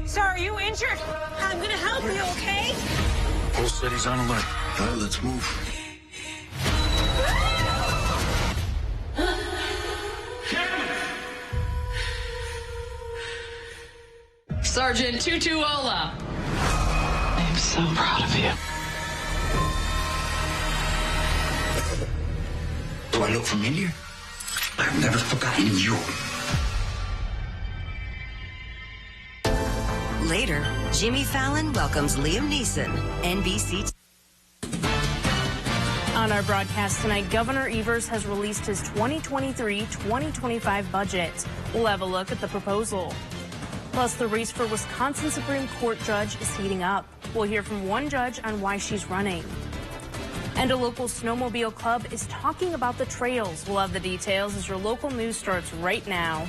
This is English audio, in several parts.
Sir, are you injured? I'm gonna help you, okay? Whole city's on alert. All right, let's move. Sergeant Tutuola. I am so proud of you. Do I look familiar? I've never forgotten you. Later, Jimmy Fallon welcomes Liam Neeson, NBC. On our broadcast tonight, Governor Evers has released his 2023-2025 budget. We'll have a look at the proposal. Plus, the race for Wisconsin Supreme Court judge is heating up. We'll hear from one judge on why she's running. And a local snowmobile club is talking about the trails. We'll have the details as your local news starts right now.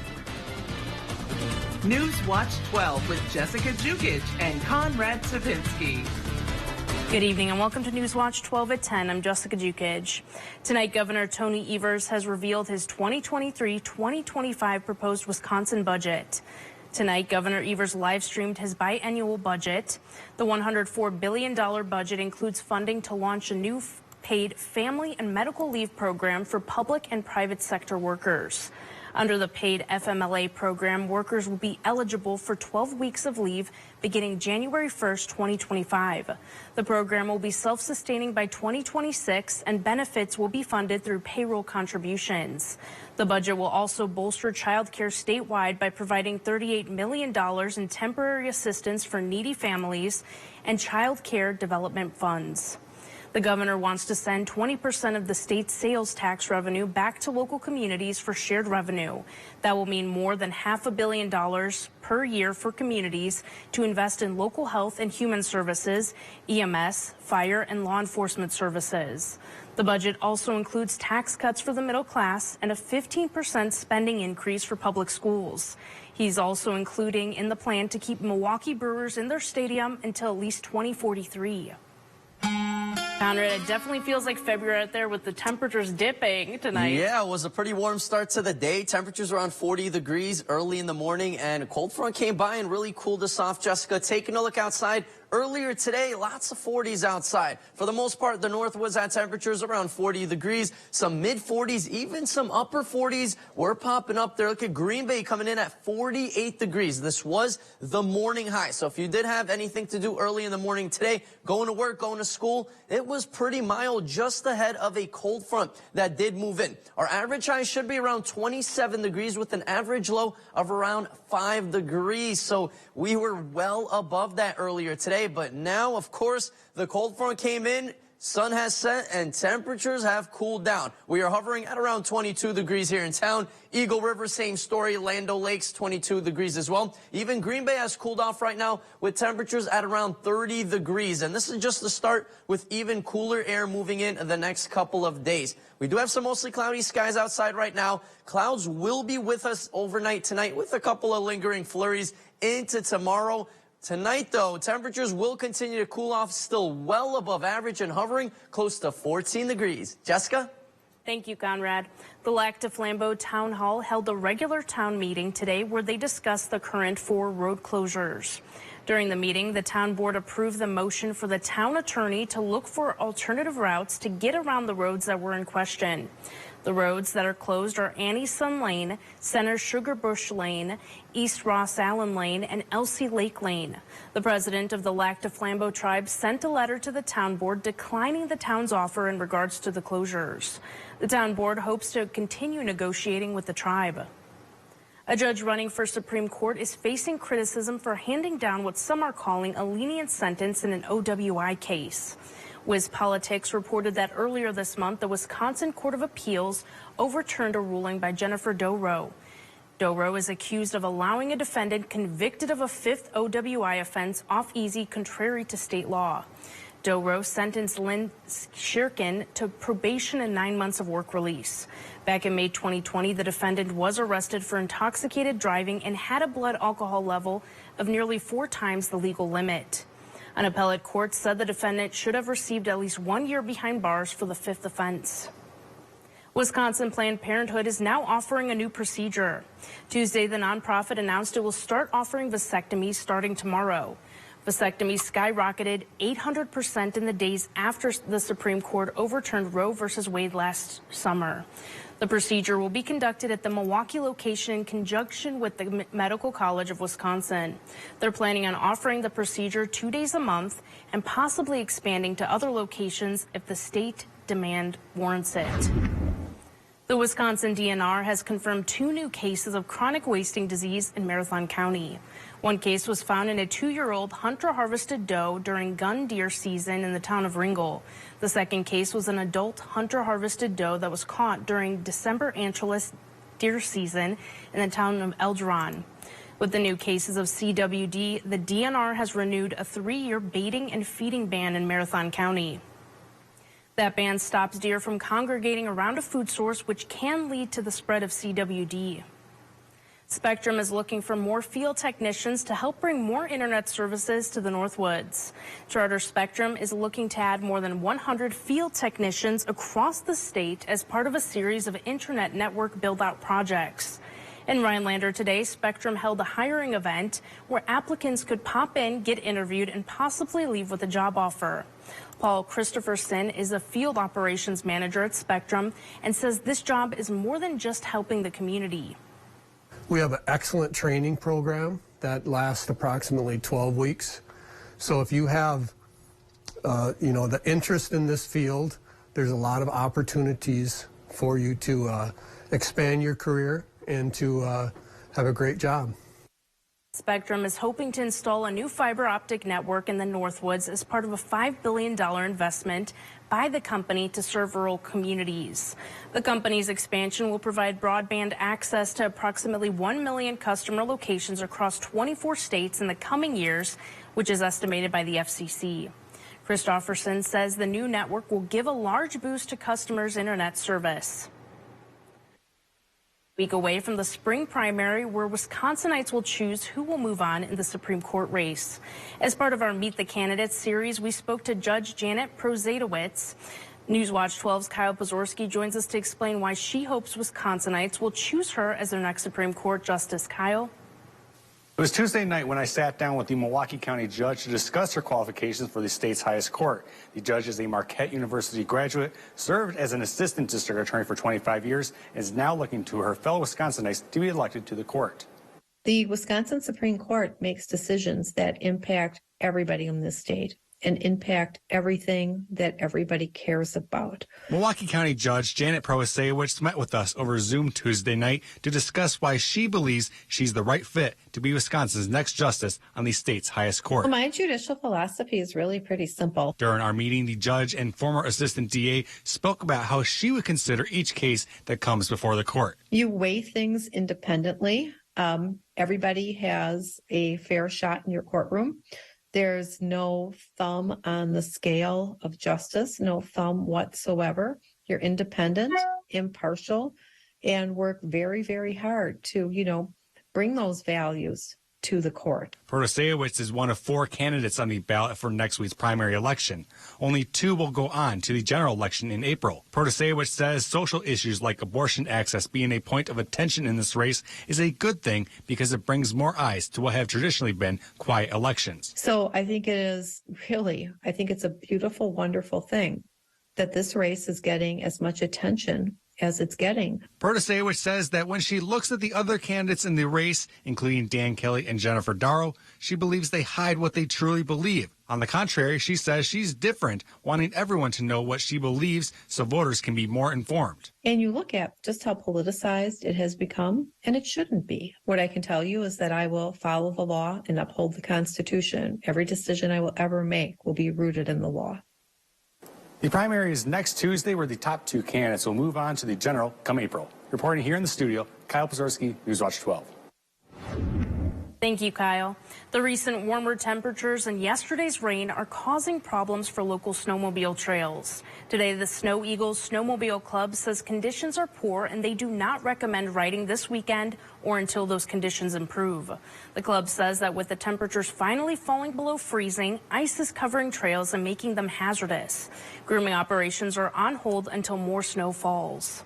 News Watch 12 with Jessica Jukic and Conrad Sapinski. Good evening and welcome to News Watch 12 at 10. I'm Jessica Jukic. Tonight, Governor Tony Evers has revealed his 2023-2025 proposed Wisconsin budget. Tonight, Governor Evers live-streamed his biannual budget. The $104 billion budget includes funding to launch a new paid family and medical leave program for public and private sector workers. Under the paid FMLA program, workers will be eligible for 12 weeks of leave beginning January 1st, 2025. The program will be self-sustaining by 2026, and benefits will be funded through payroll contributions. The budget will also bolster child care statewide by providing $38 million in temporary assistance for needy families and child care development funds. The governor wants to send 20% of the state's sales tax revenue back to local communities for shared revenue. That will mean more than $500 million per year for communities to invest in local health and human services, EMS, fire, and law enforcement services. The budget also includes tax cuts for the middle class and a 15% spending increase for public schools. He's also including in the plan to keep Milwaukee Brewers in their stadium until at least 2043. Conrad, it definitely feels like February out there with the temperatures dipping tonight. Yeah, it was a pretty warm start to the day. Temperatures around 40 degrees early in the morning, and a cold front came by and really cooled us off. Jessica, taking a look outside. Earlier today, lots of 40s outside. For the most part, the north was at temperatures around 40 degrees, some mid-40s, even some upper 40s were popping up there. Look at Green Bay coming in at 48 degrees. This was the morning high. So if you did have anything to do early in the morning today, going to work, going to school, it was pretty mild, just ahead of a cold front that did move in. Our average high should be around 27 degrees with an average low of around 5 degrees. So we were well above that earlier today. But now, of course, the cold front came in, sun has set, and temperatures have cooled down. We are hovering at around 22 degrees here in town. Eagle River, same story. Lando Lakes, 22 degrees as well. Even Green Bay has cooled off right now with temperatures at around 30 degrees. And this is just the start with even cooler air moving in the next couple of days. We do have some mostly cloudy skies outside right now. Clouds will be with us overnight tonight with a couple of lingering flurries into tomorrow. Tonight, though, temperatures will continue to cool off, still well above average and hovering close to 14 degrees. Jessica? Thank you, Conrad. The Lac de Flambeau Town Hall held a regular town meeting today where they discussed the current 4 road closures. During the meeting, the town board approved the motion for the town attorney to look for alternative routes to get around the roads that were in question. The roads that are closed are Annie Sun Lane, Center Sugar Bush Lane, East Ross Allen Lane, and Elsie Lake Lane. The president of the Lac de Flambeau tribe sent a letter to the town board declining the town's offer in regards to the closures. The town board hopes to continue negotiating with the tribe. A judge running for Supreme Court is facing criticism for handing down what some are calling a lenient sentence in an OWI case. Wiz Politics reported that earlier this month, the Wisconsin Court of Appeals overturned a ruling by Jennifer Doe. Doe is accused of allowing a defendant convicted of a 5th OWI offense off easy contrary to state law. Doe sentenced Lynn Shirkin to probation and 9 months of work release. Back in May 2020, the defendant was arrested for intoxicated driving and had a blood alcohol level of nearly 4 times the legal limit. An appellate court said the defendant should have received at least 1 year behind bars for the 5th offense. Wisconsin Planned Parenthood is now offering a new procedure. Tuesday, the nonprofit announced it will start offering vasectomies starting tomorrow. Vasectomies skyrocketed 800% in the days after the Supreme Court overturned Roe v. Wade last summer. The procedure will be conducted at the Milwaukee location in conjunction with the Medical College of Wisconsin. They're planning on offering the procedure 2 days a month and possibly expanding to other locations if the state demand warrants it. The Wisconsin DNR has confirmed 2 new cases of chronic wasting disease in Marathon County. One case was found in a 2-year-old hunter-harvested doe during gun deer season in the town of Ringel. The second case was an adult hunter-harvested doe that was caught during December antlerless deer season in the town of Elgeron. With the new cases of CWD, the DNR has renewed a 3-year baiting and feeding ban in Marathon County. That ban stops deer from congregating around a food source, which can lead to the spread of CWD. Spectrum is looking for more field technicians to help bring more internet services to the Northwoods. Charter Spectrum is looking to add more than 100 field technicians across the state as part of a series of internet network build-out projects. In Rhinelander today, Spectrum held a hiring event where applicants could pop in, get interviewed, and possibly leave with a job offer. Paul Christopherson is a field operations manager at Spectrum and says this job is more than just helping the community. We have an excellent training program that lasts approximately 12 weeks. So if you have, the interest in this field, there's a lot of opportunities for you to expand your career and to have a great job. Spectrum is hoping to install a new fiber optic network in the Northwoods as part of a $5 billion investment by the company to serve rural communities. The company's expansion will provide broadband access to approximately 1 million customer locations across 24 states in the coming years, which is estimated by the FCC. Christopherson says the new network will give a large boost to customers' internet service. Week away from the spring primary where Wisconsinites will choose who will move on in the Supreme Court race. As part of our Meet the Candidates series, we spoke to Judge Janet Prozadowicz. Newswatch 12's Kyle Pozorski joins us to explain why she hopes Wisconsinites will choose her as their next Supreme Court justice. Kyle? It was Tuesday night when I sat down with the Milwaukee County judge to discuss her qualifications for the state's highest court. The judge is a Marquette University graduate, served as an assistant district attorney for 25 years, and is now looking to her fellow Wisconsinites to be elected to the court. The Wisconsin Supreme Court makes decisions that impact everybody in this state and impact everything that everybody cares about. Milwaukee County Judge Janet Prozadowicz met with us over Zoom Tuesday night to discuss why she believes she's the right fit to be Wisconsin's next justice on the state's highest court. Well, my judicial philosophy is really pretty simple. During our meeting, the judge and former assistant DA spoke about how she would consider each case that comes before the court. You weigh things independently. Everybody has a fair shot in your courtroom. There's no thumb on the scale of justice, no thumb whatsoever. You're independent, impartial, and work very, very hard to, bring those values to the court. Prozadowicz is one of 4 candidates on the ballot for next week's primary election. Only 2 will go on to the general election in April. Prozadowicz says social issues like abortion access being a point of attention in this race is a good thing because it brings more eyes to what have traditionally been quiet elections. So I think it's a beautiful, wonderful thing that this race is getting as much attention as it's getting. Prozadowicz says that when she looks at the other candidates in the race, including Dan Kelly and Jennifer Darrow, she believes they hide what they truly believe. On the contrary, she says she's different, wanting everyone to know what she believes so voters can be more informed. And you look at just how politicized it has become, and it shouldn't be. What I can tell you is that I will follow the law and uphold the Constitution. Every decision I will ever make will be rooted in the law. The primary is next Tuesday, where the top 2 candidates will move on to the general come April. Reporting here in the studio, Kyle Pozorski, Newswatch 12. Thank you, Kyle. The recent warmer temperatures and yesterday's rain are causing problems for local snowmobile trails. Today, the Snow Eagles Snowmobile Club says conditions are poor and they do not recommend riding this weekend or until those conditions improve. The club says that with the temperatures finally falling below freezing, ice is covering trails and making them hazardous. Grooming operations are on hold until more snow falls.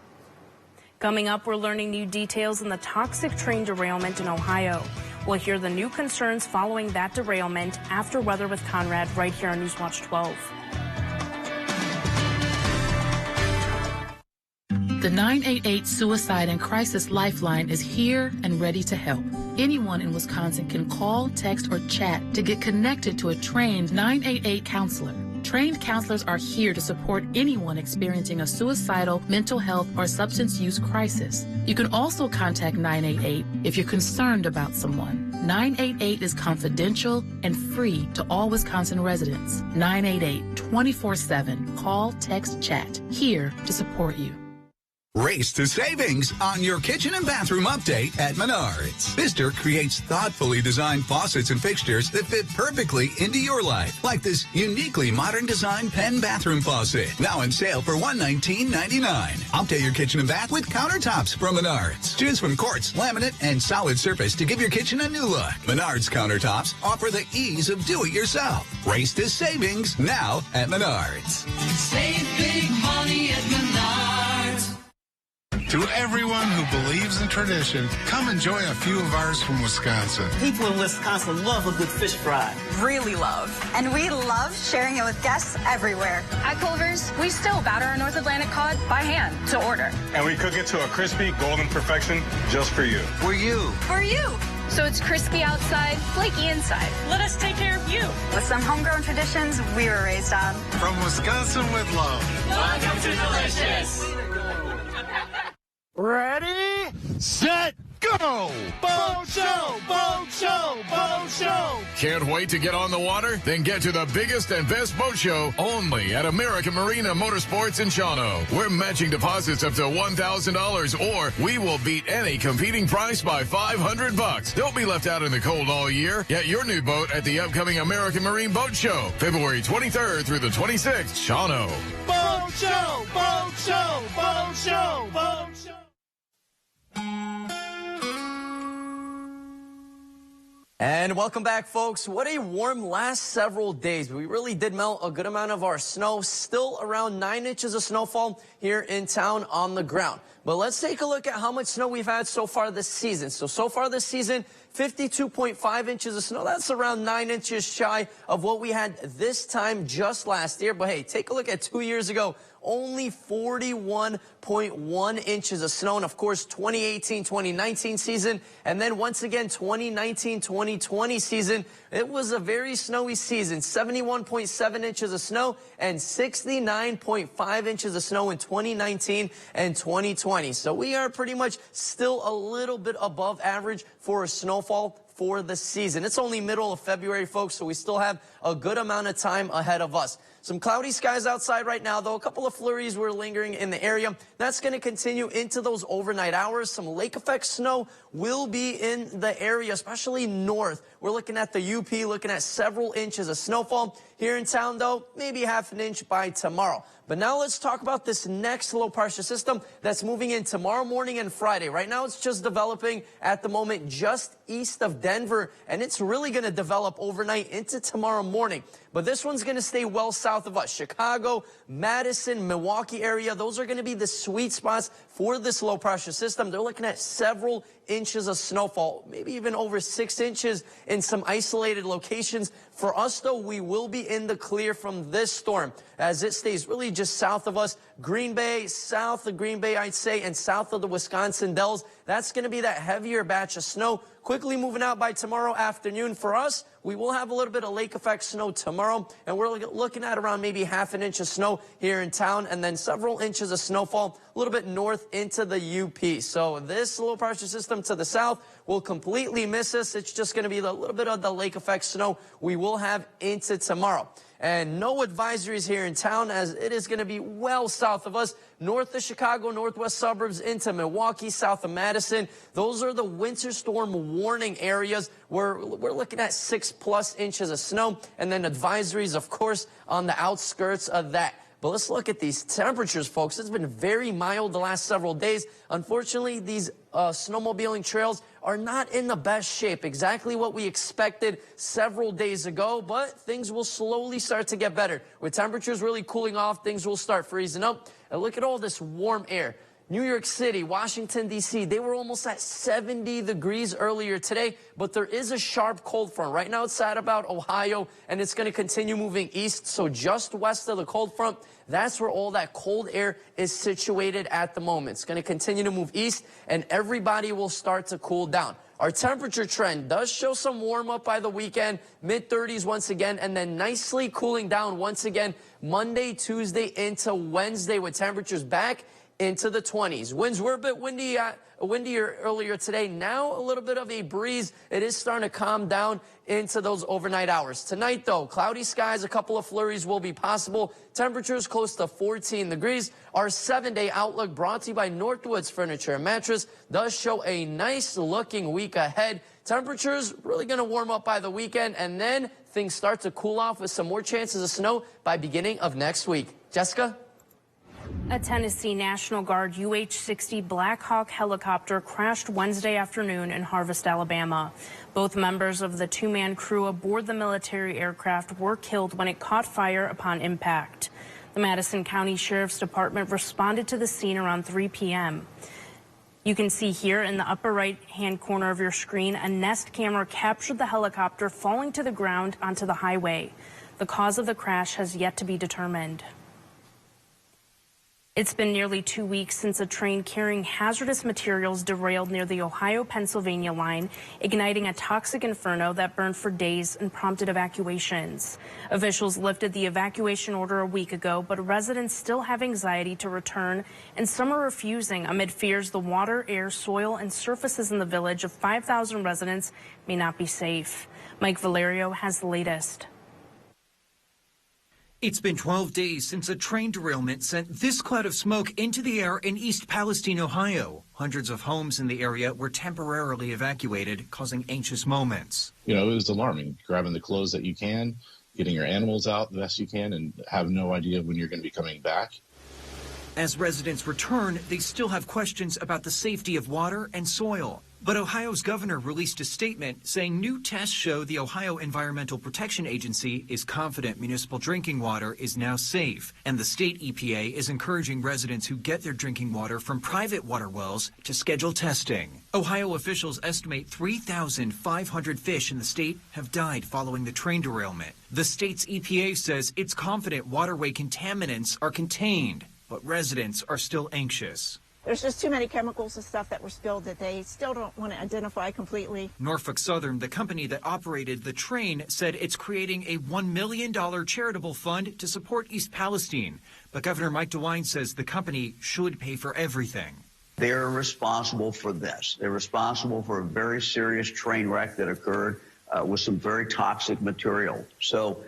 Coming up, we're learning new details in the toxic train derailment in Ohio. We'll hear the new concerns following that derailment after Weather with Conrad right here on Newswatch 12. The 988 Suicide and Crisis Lifeline is here and ready to help. Anyone in Wisconsin can call, text, or chat to get connected to a trained 988 counselor. Trained counselors are here to support anyone experiencing a suicidal, mental health, or substance use crisis. You can also contact 988 if you're concerned about someone. 988 is confidential and free to all Wisconsin residents. 988 24/7. Call, text, chat. Here to support you. Race to savings on your kitchen and bathroom update at Menards. Pfister creates thoughtfully designed faucets and fixtures that fit perfectly into your life, like this uniquely modern design pen bathroom faucet, now in sale for $119.99. Update your kitchen and bath with countertops from Menards. Choose from quartz, laminate, and solid surface to give your kitchen a new look. Menards countertops offer the ease of do-it-yourself. Race to savings now at Menards. Save big money at Menards. To everyone who believes in tradition, come enjoy a few of ours from Wisconsin. People in Wisconsin love a good fish fry. Really love. And we love sharing it with guests everywhere. At Culver's, we still batter our North Atlantic cod by hand to order. And we cook it to a crispy, golden perfection just for you. For you. For you. So it's crispy outside, flaky inside. Let us take care of you. With some homegrown traditions we were raised on. From Wisconsin with love. Welcome to Delicious. Ready, set, go! Boat show, boat show, boat show! Can't wait to get on the water? Then get to the biggest and best boat show only at American Marina Motorsports in Shawano. We're matching deposits up to $1,000 or we will beat any competing price by $500. Don't be left out in the cold all year. Get your new boat at the upcoming American Marine Boat Show, February 23rd through the 26th, Shawano. Boat show, boat show, boat show, boat show! And welcome back, folks. What a warm last several days. We really did melt a good amount of our snow, still around 9 inches of snowfall here in town on the ground. But let's take a look at how much snow we've had so far this season. So far this season, 52.5 inches of snow. That's around 9 inches shy of what we had this time just last year. But hey, take a look at 2 years ago. Only 41.1 inches of snow. And of course, 2018-2019 season. And then once again, 2019-2020 season. It was a very snowy season. 71.7 inches of snow and 69.5 inches of snow in 2019 and 2020. So we are pretty much still a little bit above average for a snowfall for the season. It's only middle of February, folks, so we still have a good amount of time ahead of us. Some cloudy skies outside right now, though. A couple of flurries were lingering in the area. That's going to continue into those overnight hours. Some lake effect snow will be in the area, especially north. We're looking at the UP, looking at several inches of snowfall. Here in town, though, maybe half an inch by tomorrow. But now let's talk about this next low pressure system that's moving in tomorrow morning and Friday. Right now, it's just developing at the moment just east of Denver, and it's really going to develop overnight into tomorrow morning. But this one's going to stay well south of us. Chicago, Madison, Milwaukee area, those are going to be the sweet spots for this low pressure system. They're looking at several inches of snowfall, maybe even over 6 inches in some isolated locations. For us, though, we will be in the clear from this storm as it stays really just south of us. Green Bay, south of Green Bay, I'd say, and south of the Wisconsin Dells. That's going to be that heavier batch of snow. Quickly moving out by tomorrow afternoon. For us, we will have a little bit of lake effect snow tomorrow, and we're looking at around maybe half an inch of snow here in town, and then several inches of snowfall a little bit north into the UP. So this low pressure system to the south will completely miss us. It's just going to be a little bit of the lake effect snow we will have into tomorrow. And no advisories here in town as it is going to be well south of us, north of Chicago, northwest suburbs into Milwaukee, south of Madison. Those are the winter storm warning areas where we're looking at 6+ inches of snow, and then advisories, of course, on the outskirts of that. But let's look at these temperatures, folks. It's been very mild the last several days. Unfortunately, these snowmobiling trails are not in the best shape. Exactly what we expected several days ago, but things will slowly start to get better. With temperatures really cooling off, things will start freezing up. And look at all this warm air. New York City, Washington, D.C., they were almost at 70 degrees earlier today, but there is a sharp cold front. Right now it's at about Ohio, and it's going to continue moving east. So just west of the cold front, that's where all that cold air is situated at the moment. It's going to continue to move east, and everybody will start to cool down. Our temperature trend does show some warm up by the weekend, mid-30s once again, and then nicely cooling down once again Monday, Tuesday into Wednesday with temperatures back into the 20s. Winds were a bit windier earlier today. Now a little bit of a breeze. It is starting to calm down into those overnight hours. Tonight, though, cloudy skies, a couple of flurries will be possible. Temperatures close to 14 degrees. Our 7-day outlook brought to you by Northwoods Furniture and Mattress does show a nice looking week ahead. Temperatures really going to warm up by the weekend, and then things start to cool off with some more chances of snow by beginning of next week. Jessica? A Tennessee National Guard UH-60 Black Hawk helicopter crashed Wednesday afternoon in Harvest, Alabama. Both members of the two-man crew aboard the military aircraft were killed when it caught fire upon impact. The Madison County Sheriff's Department responded to the scene around 3 p.m. You can see here in the upper right-hand corner of your screen, a Nest camera captured the helicopter falling to the ground onto the highway. The cause of the crash has yet to be determined. It's been nearly 2 weeks since a train carrying hazardous materials derailed near the Ohio-Pennsylvania line, igniting a toxic inferno that burned for days and prompted evacuations. Officials lifted the evacuation order a week ago, but residents still have anxiety to return, and some are refusing amid fears the water, air, soil, and surfaces in the village of 5,000 residents may not be safe. Mike Valerio has the latest. It's been 12 days since a train derailment sent this cloud of smoke into the air in East Palestine, Ohio. Hundreds of homes in the area were temporarily evacuated, causing anxious moments. You know, it was alarming, grabbing the clothes that you can, getting your animals out the best you can, and have no idea when you're going to be coming back. As residents return, they still have questions about the safety of water and soil. But Ohio's governor released a statement saying new tests show the Ohio Environmental Protection Agency is confident municipal drinking water is now safe. And the state EPA is encouraging residents who get their drinking water from private water wells to schedule testing. Ohio officials estimate 3,500 fish in the state have died following the train derailment. The state's EPA says it's confident waterway contaminants are contained, but residents are still anxious. There's just too many chemicals and stuff that were spilled that they still don't want to identify completely. Norfolk Southern, the company that operated the train, said it's creating a $1 million charitable fund to support East Palestine. But Governor Mike DeWine says the company should pay for everything. They're responsible for this. They're responsible for a very serious train wreck that occurred with some very toxic material. So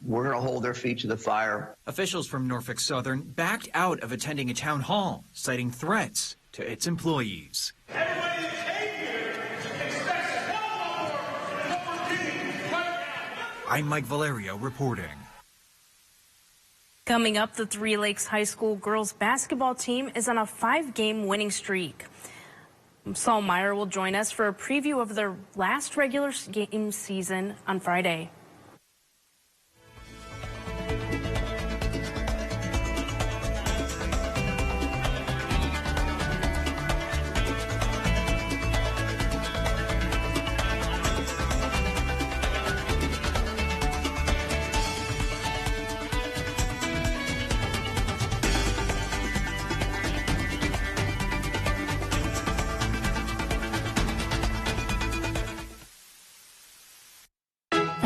we're going to hold their feet to the fire. Officials from Norfolk Southern backed out of attending a town hall, citing threats to its employees. I'm Mike Valerio reporting. Coming up, the Three Lakes High School girls basketball team is on a 5-game winning streak. Saul Meyer will join us for a preview of their last regular game season on Friday.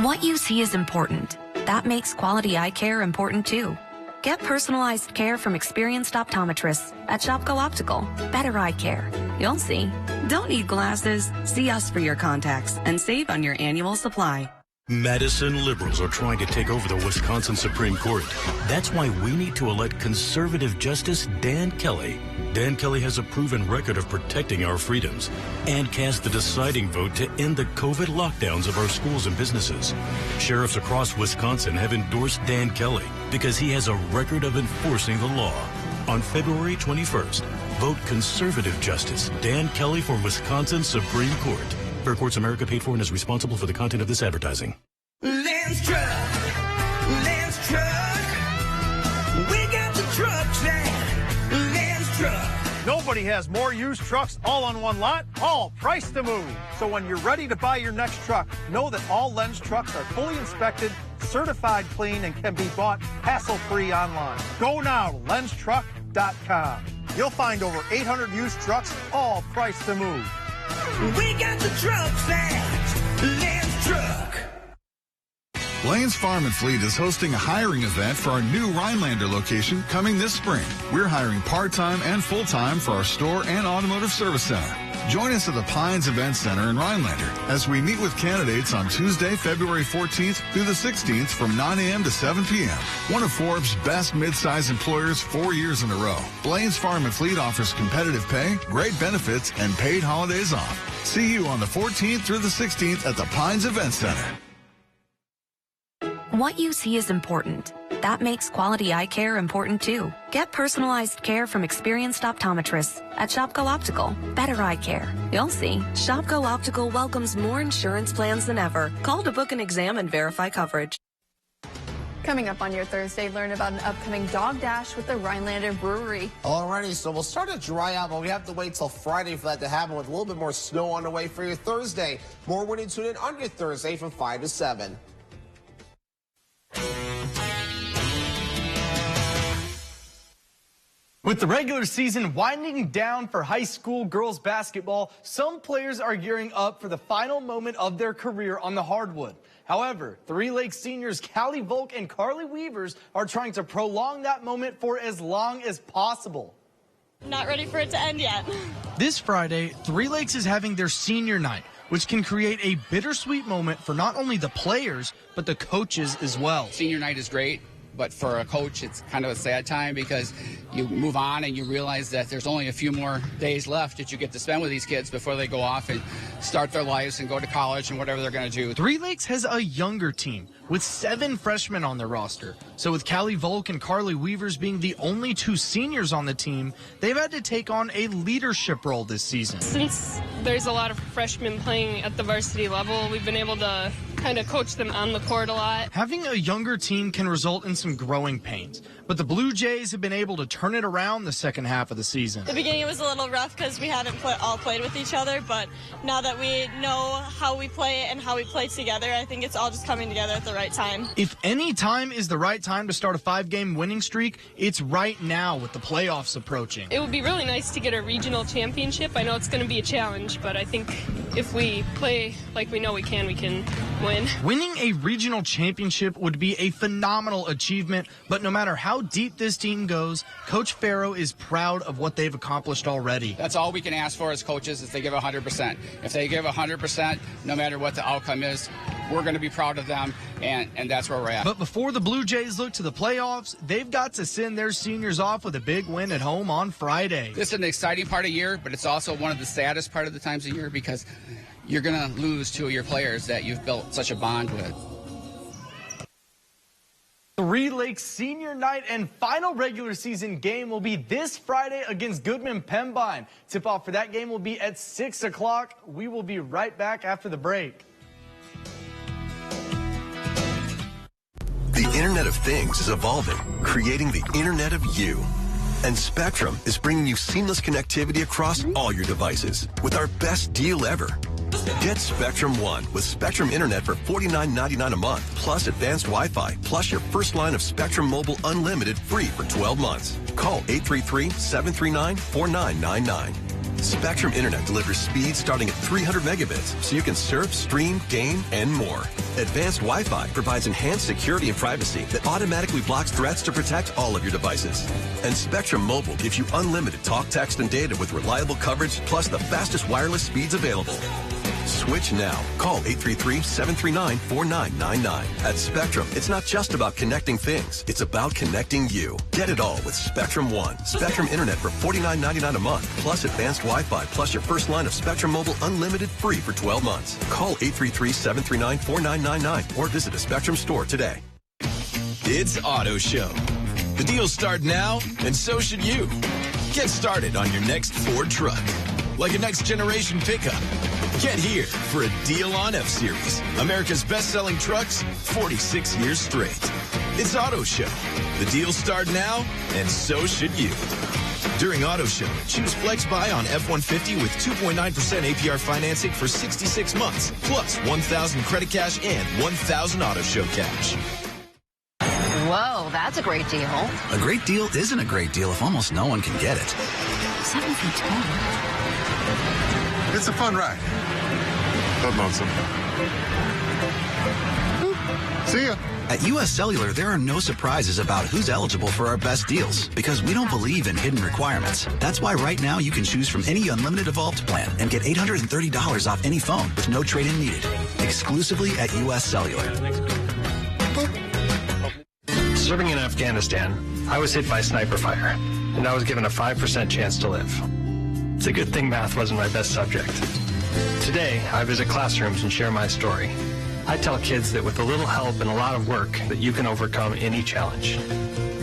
What you see is important. That makes quality eye care important too. Get personalized care from experienced optometrists at Shopko Optical. Better eye care. You'll see. Don't need glasses. See us for your contacts and save on your annual supply. Madison liberals are trying to take over the Wisconsin Supreme Court. That's why we need to elect conservative Justice Dan Kelly. Dan Kelly has a proven record of protecting our freedoms and cast the deciding vote to end the COVID lockdowns of our schools and businesses. Sheriffs across Wisconsin have endorsed Dan Kelly because he has a record of enforcing the law. On February 21st, vote conservative Justice Dan Kelly for Wisconsin Supreme Court. Fair Courts America paid for and is responsible for the content of this advertising. Lance Truck. We got the truck track. Lance Truck. Nobody has more used trucks all on one lot, all priced to move. So when you're ready to buy your next truck, know that all Lenz trucks are fully inspected, certified clean, and can be bought hassle-free online. Go now to lenztruck.com. You'll find over 800 used trucks, all priced to move. We got the trucks at Lenz Truck. Lane's Farm and Fleet is hosting a hiring event for our new Rhinelander location coming this spring. We're hiring part-time and full-time for our store and automotive service center. Join us at the Pines Event Center in Rhinelander as we meet with candidates on Tuesday, February 14th through the 16th from 9 a.m. to 7 p.m. One of Forbes' best mid-size employers 4 years in a row. Blaine's Farm and Fleet offers competitive pay, great benefits, and paid holidays off. See you on the 14th through the 16th at the Pines Event Center. What you see is important. That makes quality eye care important too. Get personalized care from experienced optometrists at Shopko Optical. Better eye care. You'll see. Shopko Optical welcomes more insurance plans than ever. Call to book an exam and verify coverage. Coming up on your Thursday, learn about an upcoming dog dash with the Rhinelander Brewery. Alrighty, so we'll start to dry out, but we have to wait till Friday for that to happen with a little bit more snow on the way for your Thursday. More when you tune in on your Thursday from 5 to 7. With the regular season winding down for high school girls basketball, some players are gearing up for the final moment of their career on the hardwood. However, Three Lakes seniors Callie Volk and Carly Weavers are trying to prolong that moment for as long as possible. Not ready for it to end yet. This Friday, Three Lakes is having their senior night, which can create a bittersweet moment for not only the players, but the coaches as well. Senior night is great, but for a coach, it's kind of a sad time because you move on and you realize that there's only a few more days left that you get to spend with these kids before they go off and start their lives and go to college and whatever they're going to do. Three Lakes has a younger team with 7 freshmen on their roster. So with Callie Volk and Carly Weavers being the only 2 seniors on the team, they've had to take on a leadership role this season. Since there's a lot of freshmen playing at the varsity level, we've been able to kind of coach them on the court a lot. Having a younger team can result in some growing pains, but the Blue Jays have been able to turn it around the second half of the season. The beginning was a little rough because we hadn't all played with each other, but now that we know how we play and how we play together, I think it's all just coming together at the right time. If any time is the right time to start a 5-game winning streak, it's right now with the playoffs approaching. It would be really nice to get a regional championship. I know it's going to be a challenge, but I think if we play like we know we can win. Winning a regional championship would be a phenomenal achievement, but no matter how deep this team goes, Coach Farrow is proud of what they've accomplished already. That's all we can ask for as coaches is they give 100%. If they give 100%, no matter what the outcome is, we're going to be proud of them, and that's where we're at. But before the Blue Jays look to the playoffs, they've got to send their seniors off with a big win at home on Friday. This is an exciting part of the year, but it's also one of the saddest part of the times of year because you're going to lose 2 of your players that you've built such a bond with. Three Lakes senior night and final regular season game will be this Friday against Goodman Pembine. Tip-off for that game will be at 6 o'clock. We will be right back after the break. The Internet of Things is evolving, creating the Internet of You. And Spectrum is bringing you seamless connectivity across all your devices with our best deal ever. Get Spectrum One with Spectrum Internet for $49.99 a month, plus advanced Wi-Fi, plus your first line of Spectrum Mobile Unlimited free for 12 months. Call 833-739-4999. Spectrum Internet delivers speeds starting at 300 megabits, so you can surf, stream, game, and more. Advanced Wi-Fi provides enhanced security and privacy that automatically blocks threats to protect all of your devices. And Spectrum Mobile gives you unlimited talk, text, and data with reliable coverage, plus the fastest wireless speeds available. Switch now. Call 833-739-4999. At Spectrum, it's not just about connecting things. It's about connecting you. Get it all with Spectrum One. Spectrum Internet for $49.99 a month, plus advanced Wi-Fi, plus your first line of Spectrum Mobile Unlimited free for 12 months. Call 833-739-4999 or visit a Spectrum store today. It's Auto Show. The deals start now, and so should you. Get started on your next Ford truck. Like a next generation pickup. Get here for a deal on F-Series. America's best-selling trucks, 46 years straight. It's Auto Show. The deals start now, and so should you. During Auto Show, choose Flex Buy on F-150 with 2.9% APR financing for 66 months, plus 1,000 credit cash and 1,000 Auto Show cash. Whoa, that's a great deal. A great deal isn't a great deal if almost no one can get it. 7 feet tall. It's a fun ride. But lonesome. See ya. At U.S. Cellular, there are no surprises about who's eligible for our best deals because we don't believe in hidden requirements. That's why right now you can choose from any unlimited Evolved plan and get $830 off any phone with no trade-in needed. Exclusively at U.S. Cellular. Serving in Afghanistan, I was hit by sniper fire, and I was given a 5% chance to live. It's a good thing math wasn't my best subject. Today, I visit classrooms and share my story. I tell kids that with a little help and a lot of work, that you can overcome any challenge.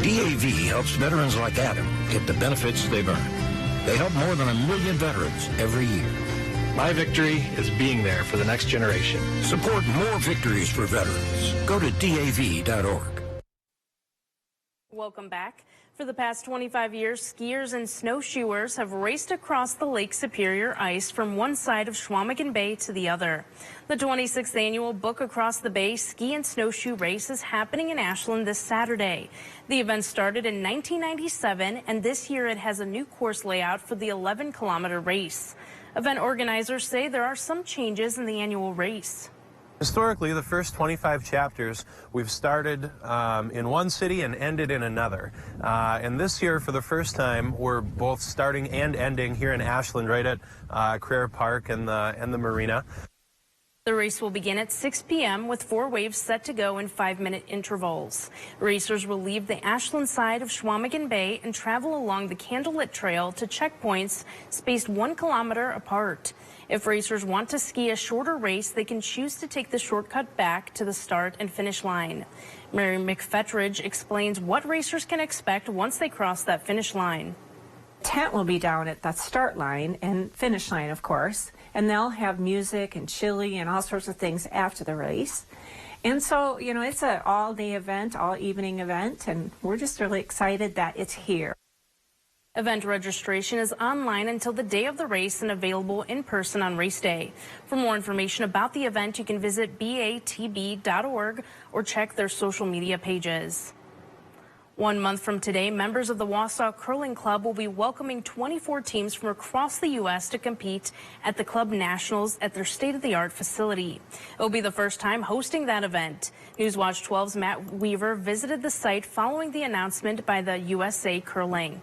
DAV helps veterans like Adam get the benefits they've earned. They help more than 1 million veterans every year. My victory is being there for the next generation. Support more victories for veterans. Go to DAV.org. Welcome back. For the past 25 years, skiers and snowshoers have raced across the Lake Superior ice from one side of Chequamegon Bay to the other. The 26th annual Book Across the Bay ski and snowshoe race is happening in Ashland this Saturday. The event started in 1997, and this year it has a new course layout for the 11-kilometer race. Event organizers say there are some changes in the annual race. Historically, the first 25 chapters, we've started in one city and ended in another. And this year, for the first time, we're both starting and ending here in Ashland, right at Crare Park and the marina. The race will begin at 6 p.m. with 4 waves set to go in 5-minute intervals. Racers will leave the Ashland side of Chequamegon Bay and travel along the Candlelit Trail to checkpoints spaced 1 kilometer apart. If racers want to ski a shorter race, they can choose to take the shortcut back to the start and finish line. Mary McFetridge explains what racers can expect once they cross that finish line. Tent will be down at that start line and finish line, of course, and they'll have music and chili and all sorts of things after the race. And so, you know, it's an all-day event, all-evening event, and we're just really excited that it's here. Event registration is online until the day of the race and available in person on race day. For more information about the event, you can visit batb.org or check their social media pages. 1 month from today, members of the Wausau Curling Club will be welcoming 24 teams from across the U.S. to compete at the Club Nationals at their state-of-the-art facility. It will be the first time hosting that event. Newswatch 12's Matt Weaver visited the site following the announcement by the USA Curling.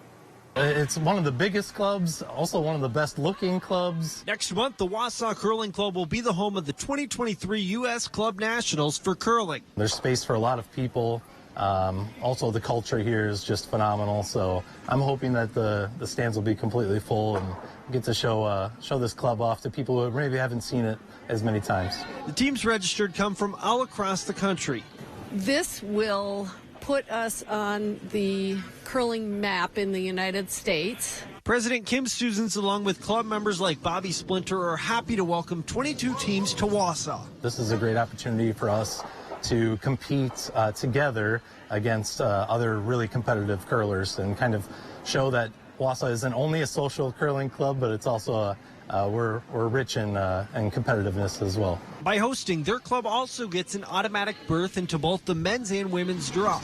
It's one of the biggest clubs, also one of the best looking clubs. Next month, the Wausau Curling Club will be the home of the 2023 U.S. Club Nationals for curling. There's space for a lot of people. Also, the culture here is just phenomenal, so I'm hoping that the stands will be completely full and get to show this club off to people who maybe haven't seen it as many times. The teams registered come from all across the country. This will put us on the curling map in the United States. President Kim Stuzens, along with club members like Bobby Splinter, are happy to welcome 22 teams to Wausau. This is a great opportunity for us to compete together against other really competitive curlers and kind of show that Wausau isn't only a social curling club, but it's also we're rich in competitiveness as well. By hosting, their club also gets an automatic berth into both the men's and women's draw.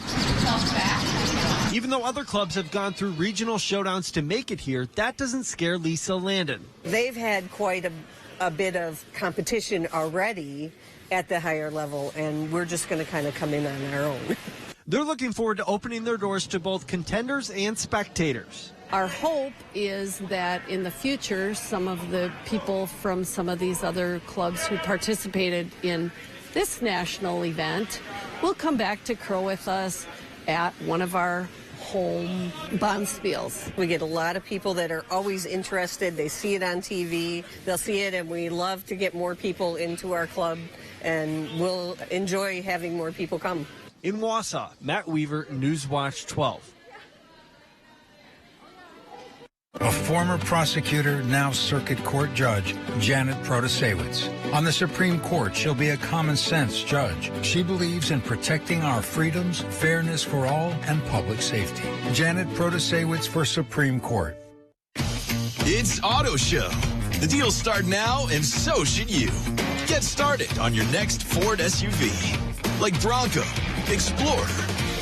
Even though other clubs have gone through regional showdowns to make it here, that doesn't scare Lisa Landon. They've had quite a bit of competition already at the higher level, and we're just going to kind of come in on our own. They're looking forward to opening their doors to both contenders and spectators. Our hope is that in the future, some of the people from some of these other clubs who participated in this national event will come back to curl with us at one of our home bonspiels. We get a lot of people that are always interested. They see it on TV. They'll see it, and we love to get more people into our club, and we'll enjoy having more people come. In Wausau, Matt Weaver, Newswatch 12. A former prosecutor, now circuit court judge, Janet Protasewicz. On the Supreme Court, she'll be a common-sense judge. She believes in protecting our freedoms, fairness for all, and public safety. Janet Protasewicz for Supreme Court. It's Auto Show. The deals start now, and so should you. Get started on your next Ford SUV, like Bronco, Explorer,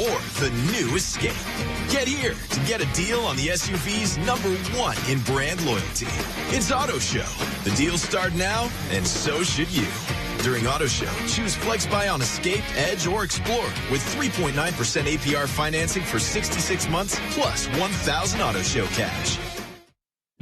or the new Escape. Get here to get a deal on the SUV's #1 in brand loyalty. It's Auto Show. The deals start now, and so should you. During Auto Show, choose FlexBuy on Escape, Edge, or Explorer with 3.9% APR financing for 66 months plus 1,000 Auto Show cash.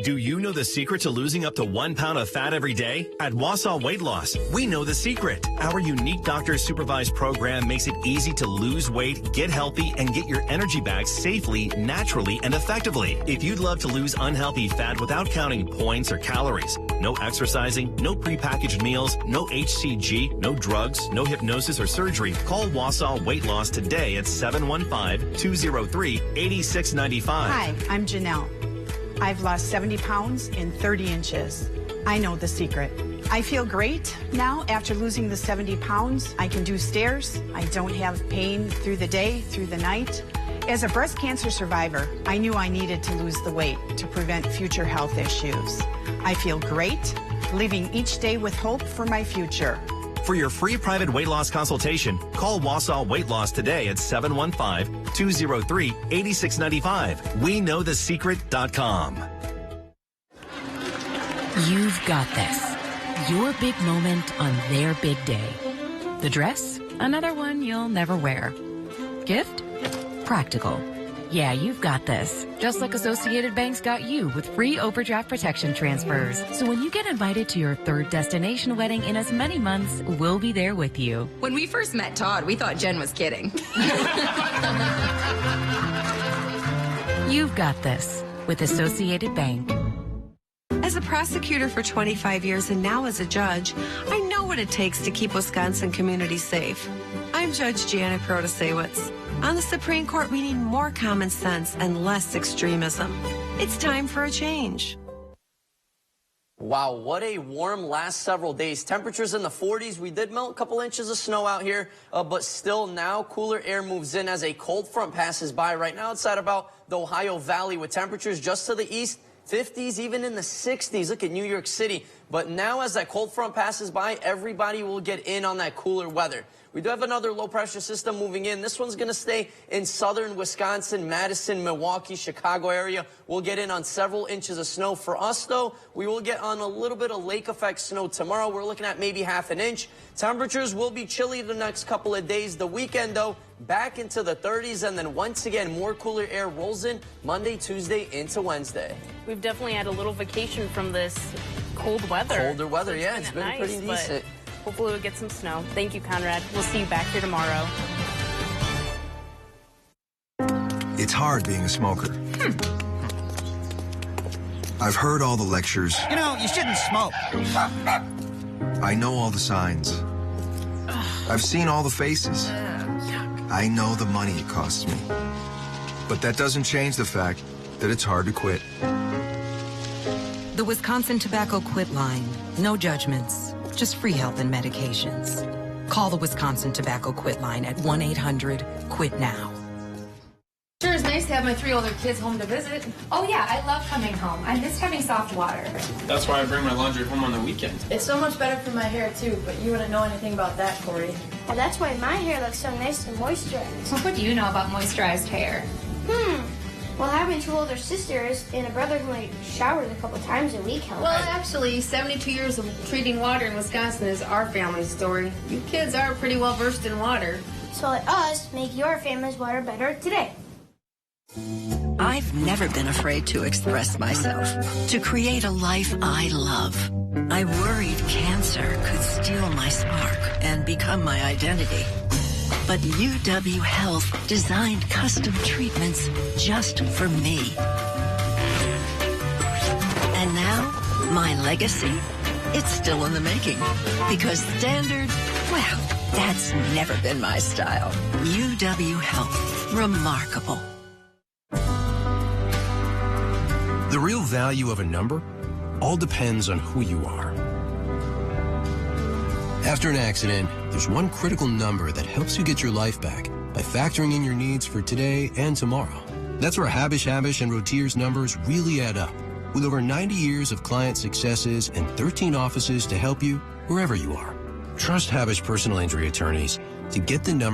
Do you know the secret to losing up to 1 pound of fat every day? At Wausau Weight Loss, we know the secret. Our unique doctor-supervised program makes it easy to lose weight, get healthy, and get your energy back safely, naturally, and effectively. If you'd love to lose unhealthy fat without counting points or calories, no exercising, no prepackaged meals, no HCG, no drugs, no hypnosis or surgery, call Wausau Weight Loss today at 715-203-8695. Hi, I'm Janelle. I've lost 70 pounds in 30 inches. I know the secret. I feel great now after losing the 70 pounds. I can do stairs. I don't have pain through the day, through the night. As a breast cancer survivor, I knew I needed to lose the weight to prevent future health issues. I feel great, living each day with hope for my future. For your free private weight loss consultation, call Wausau Weight Loss today at 715-203-8695. WeKnowTheSecret.com. You've got this. Your big moment on their big day. The dress? Another one you'll never wear. Gift? Practical. Yeah, you've got this. Just like Associated Bank's got you with free overdraft protection transfers. So when you get invited to your third destination wedding in as many months, we'll be there with you. When we first met Todd, we thought Jen was kidding. You've got this with Associated Bank. As a prosecutor for 25 years and now as a judge, I know what it takes to keep Wisconsin communities safe. I'm Judge Janet Protasewicz. On the Supreme Court, we need more common sense and less extremism. It's time for a change. Wow, what a warm last several days. Temperatures in the 40s. We did melt a couple inches of snow out here, but still now cooler air moves in as a cold front passes by. Right now it's at about the Ohio Valley with temperatures just to the east, 50s, even in the 60s. Look at New York City. But now as that cold front passes by, everybody will get in on that cooler weather. We do have another low-pressure system moving in. This one's going to stay in southern Wisconsin, Madison, Milwaukee, Chicago area. We'll get in on several inches of snow. For us, though, we will get on a little bit of lake effect snow tomorrow. We're looking at maybe half an inch. Temperatures will be chilly the next couple of days. The weekend, though, back into the 30s. And then once again, more cooler air rolls in Monday, Tuesday, into Wednesday. We've definitely had a little vacation from this cold weather. Colder weather, yeah. It's been pretty decent. Hopefully we'll get some snow. Thank you, Conrad. We'll see you back here tomorrow. It's hard being a smoker. I've heard all the lectures. You know, you shouldn't smoke. I know all the signs. I've seen all the faces. I know the money it costs me. But that doesn't change the fact that it's hard to quit. The Wisconsin Tobacco Quit Line. No judgments. Just free help and medications. Call the Wisconsin Tobacco Quit Line at 1-800-QUIT-NOW. Sure is nice to have my 3 older kids home to visit. Oh yeah, I love coming home. I miss having soft water. That's why I bring my laundry home on the weekend. It's so much better for my hair too, but you wouldn't know anything about that, Corey. Well, that's why my hair looks so nice and moisturized. What do you know about moisturized hair? Well, having 2 older sisters and a brother who only showers a couple times a week helps. Well, actually, 72 years of treating water in Wisconsin is our family story. You kids are pretty well versed in water. So let us make your family's water better today. I've never been afraid to express myself, to create a life I love. I worried cancer could steal my spark and become my identity. But UW Health designed custom treatments just for me. And now, my legacy, it's still in the making. Because standard, well, that's never been my style. UW Health, remarkable. The the real value of a number all depends on who you are. After an accident, there's one critical number that helps you get your life back by factoring in your needs for today and tomorrow. That's where Habish, and Rotier's numbers really add up. With over 90 years of client successes and 13 offices to help you wherever you are. Trust Habish personal injury attorneys to get the number